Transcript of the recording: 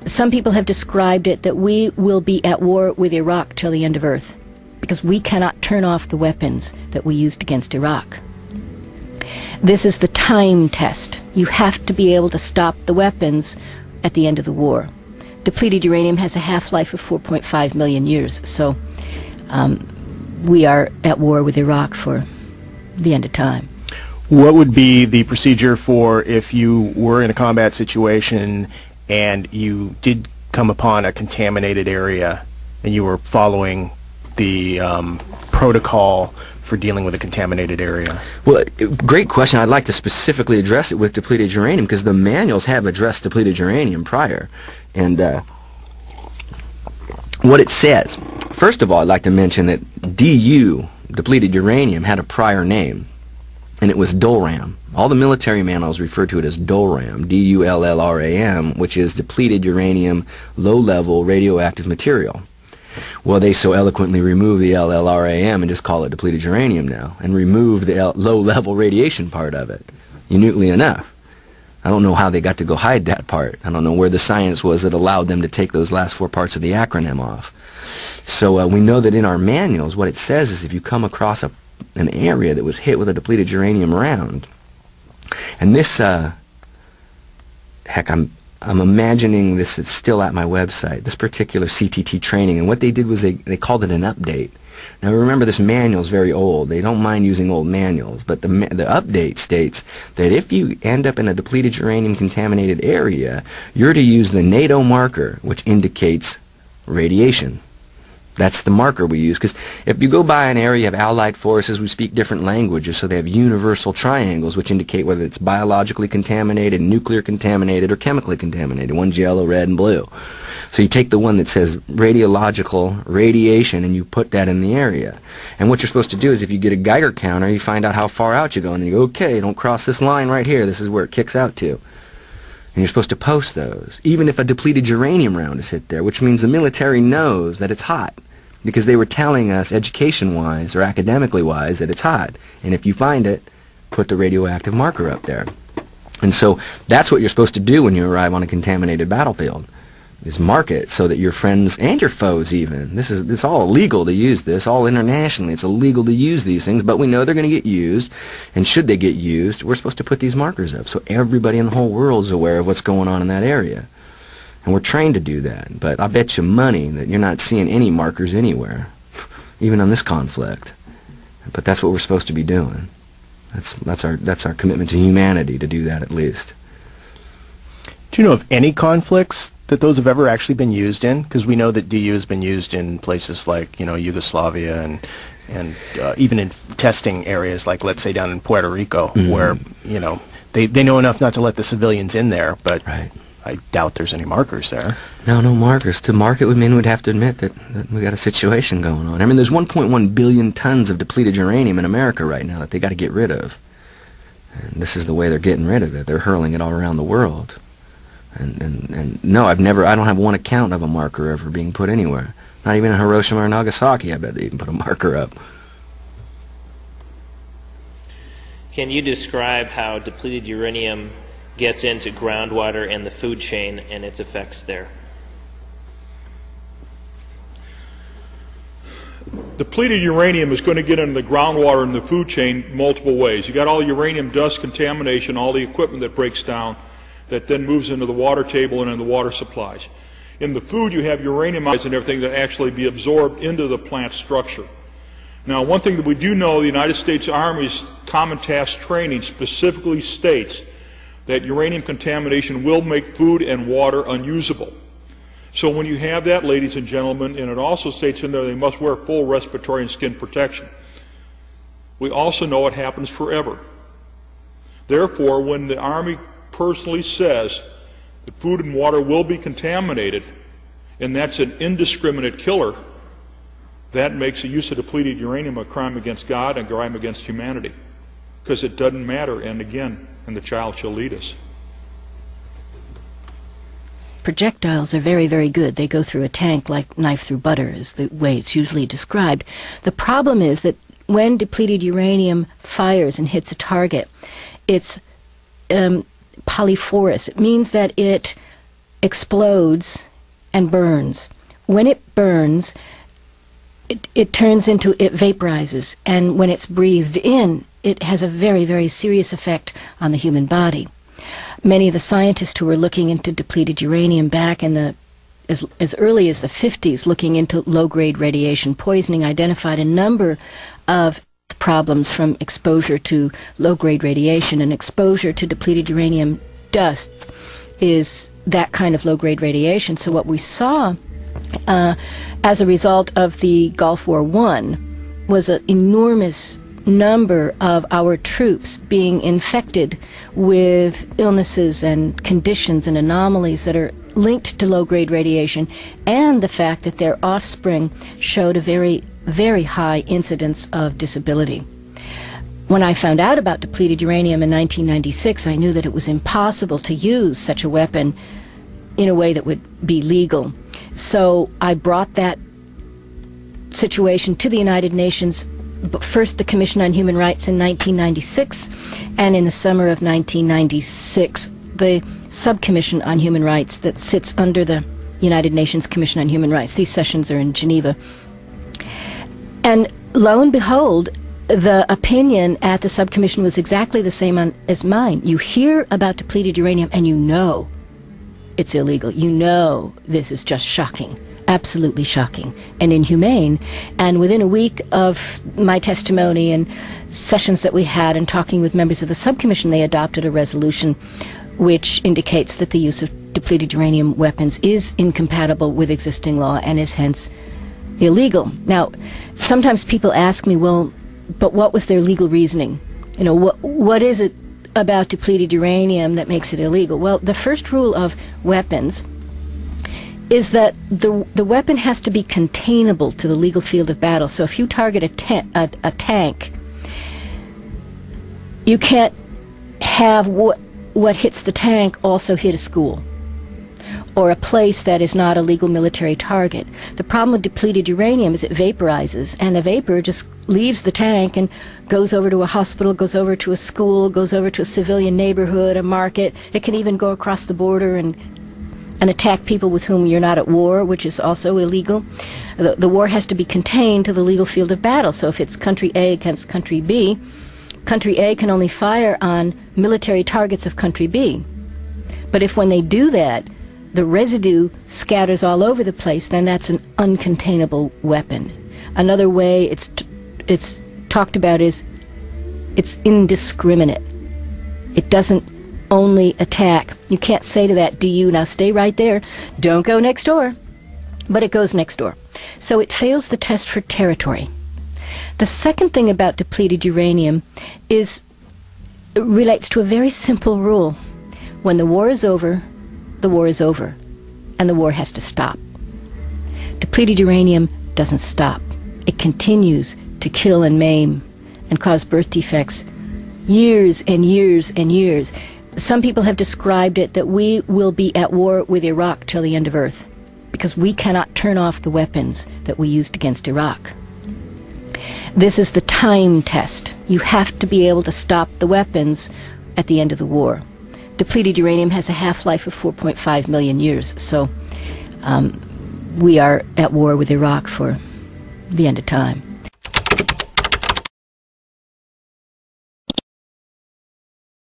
Some people have described it that we will be at war with Iraq till the end of Earth, because we cannot turn off the weapons that we used against Iraq. This is the time test. You have to be able to stop the weapons at the end of the war. Depleted uranium has a half-life of 4.5 million years, so we are at war with Iraq for the end of time. What would be the procedure for if you were in a combat situation and you did come upon a contaminated area and you were following the protocol for dealing with a contaminated area? Well, great question. I'd like to specifically address it with depleted uranium because the manuals have addressed depleted uranium prior. And what it says, first of all, I'd like to mention that DU, depleted uranium, had a prior name, and it was DULLRAM. All the military manuals refer to it as DULLRAM, D-U-L-L-R-A-M, which is depleted uranium low-level radioactive material. Well, they so eloquently removed the LLRAM and just call it depleted uranium now, and removed the low-level radiation part of it, uniquely enough. I don't know how they got to go hide that part. I don't know where the science was that allowed them to take those last 4 parts of the acronym off. So we know that in our manuals, what it says is if you come across an area that was hit with a depleted uranium round, and this, heck, I'm imagining this, it's still at my website, this particular CTT training, and what they did was they called it an update. Now remember, this manual is very old. They don't mind using old manuals, but the update states that if you end up in a depleted uranium contaminated area, you're to use the NATO marker, which indicates radiation. That's the marker we use, because if you go by an area of allied forces, we speak different languages, so they have universal triangles which indicate whether it's biologically contaminated, nuclear contaminated, or chemically contaminated. One's yellow, red, and blue. So you take the one that says radiological radiation and you put that in the area. And what you're supposed to do is if you get a Geiger counter, you find out how far out you go, and you go, okay, don't cross this line right here, this is where it kicks out to. And you're supposed to post those, even if a depleted uranium round is hit there, which means the military knows that it's hot, because they were telling us education-wise or academically-wise that it's hot. And if you find it, put the radioactive marker up there. And so that's what you're supposed to do when you arrive on a contaminated battlefield, is mark it so that your friends and your foes even, it's all illegal to use this, all internationally, it's illegal to use these things, but we know they're going to get used, and should they get used, we're supposed to put these markers up so everybody in the whole world is aware of what's going on in that area. And we're trained to do that, but I bet you money that you're not seeing any markers anywhere, even on this conflict. But that's what we're supposed to be doing. That's our commitment to humanity, to do that at least. Do you know of any conflicts that those have ever actually been used in? Because we know that DU has been used in places like, Yugoslavia and even in testing areas like, let's say, down in Puerto Rico, where, they know enough not to let the civilians in there, but right. I doubt there's any markers there. No markers. To mark it, we would have to admit that we got a situation going on. I mean, there's 1.1 billion tons of depleted uranium in America right now that they got to get rid of. And this is the way they're getting rid of it. They're hurling it all around the world. And no, I don't have one account of a marker ever being put anywhere. Not even in Hiroshima or Nagasaki, I bet they even put a marker up. Can you describe how depleted uranium gets into groundwater and the food chain and its effects there? Depleted uranium is going to get into the groundwater and the food chain multiple ways. You got all the uranium dust contamination, all the equipment that breaks down, that then moves into the water table and into the water supplies. In the food, you have uranium and everything that actually be absorbed into the plant structure. Now, one thing that we do know, the United States Army's Common Task Training specifically states that uranium contamination will make food and water unusable. So when you have that, ladies and gentlemen, and it also states in there they must wear full respiratory and skin protection. We also know it happens forever. Therefore, when the Army personally says that food and water will be contaminated, and that's an indiscriminate killer, that makes the use of depleted uranium a crime against God and a crime against humanity. Because it doesn't matter, and again, and the child shall lead us. Projectiles are very, very good. They go through a tank like knife through butter, is the way it's usually described. The problem is that when depleted uranium fires and hits a target, it's polyphorous. It means that it explodes and burns. When it burns, it turns into, it vaporizes, and when it's breathed in, it has a very, very serious effect on the human body. Many of the scientists who were looking into depleted uranium back in the as early as the 50s, looking into low-grade radiation poisoning, identified a number of problems from exposure to low-grade radiation, and exposure to depleted uranium dust is that kind of low-grade radiation. So what we saw as a result of the Gulf War I was an enormous number of our troops being infected with illnesses and conditions and anomalies that are linked to low-grade radiation, and the fact that their offspring showed a very, very high incidence of disability. When I found out about depleted uranium in 1996, I knew that it was impossible to use such a weapon in a way that would be legal. So I brought that situation to the United Nations, but first the Commission on Human Rights in 1996, and in the summer of 1996, the Subcommission on Human Rights that sits under the United Nations Commission on Human Rights. These sessions are in Geneva. And lo and behold, the opinion at the subcommission was exactly the same as mine. You hear about depleted uranium and you know it's illegal. You know this is just shocking, absolutely shocking and inhumane. And within a week of my testimony and sessions that we had and talking with members of the subcommission, they adopted a resolution which indicates that the use of depleted uranium weapons is incompatible with existing law and is hence illegal. Now, sometimes people ask me, well, but what was their legal reasoning? You know, what is it about depleted uranium that makes it illegal? Well, the first rule of weapons is that the weapon has to be containable to the legal field of battle. So if you target a tank, you can't have what hits the tank also hit a school or a place that is not a legal military target. The problem with depleted uranium is it vaporizes, and the vapor just leaves the tank and goes over to a hospital, goes over to a school, goes over to a civilian neighborhood, a market. It can even go across the border and attack people with whom you're not at war, which is also illegal. The war has to be contained to the legal field of battle. So if it's country A against country B, country A can only fire on military targets of country B. But if when they do that, the residue scatters all over the place, then that's an uncontainable weapon. Another way it's talked about is it's indiscriminate. It doesn't only attack. You can't say to that DU, now stay right there, don't go next door. But it goes next door. So it fails the test for territory. The second thing about depleted uranium is it relates to a very simple rule. When the war is over, the war is over, and the war has to stop. Depleted uranium doesn't stop. It continues to kill and maim and cause birth defects years and years and years. Some people have described it that we will be at war with Iraq till the end of Earth because we cannot turn off the weapons that we used against Iraq. This is the time test. You have to be able to stop the weapons at the end of the war. Depleted uranium has a half-life of 4.5 million years, so we are at war with Iraq for the end of time.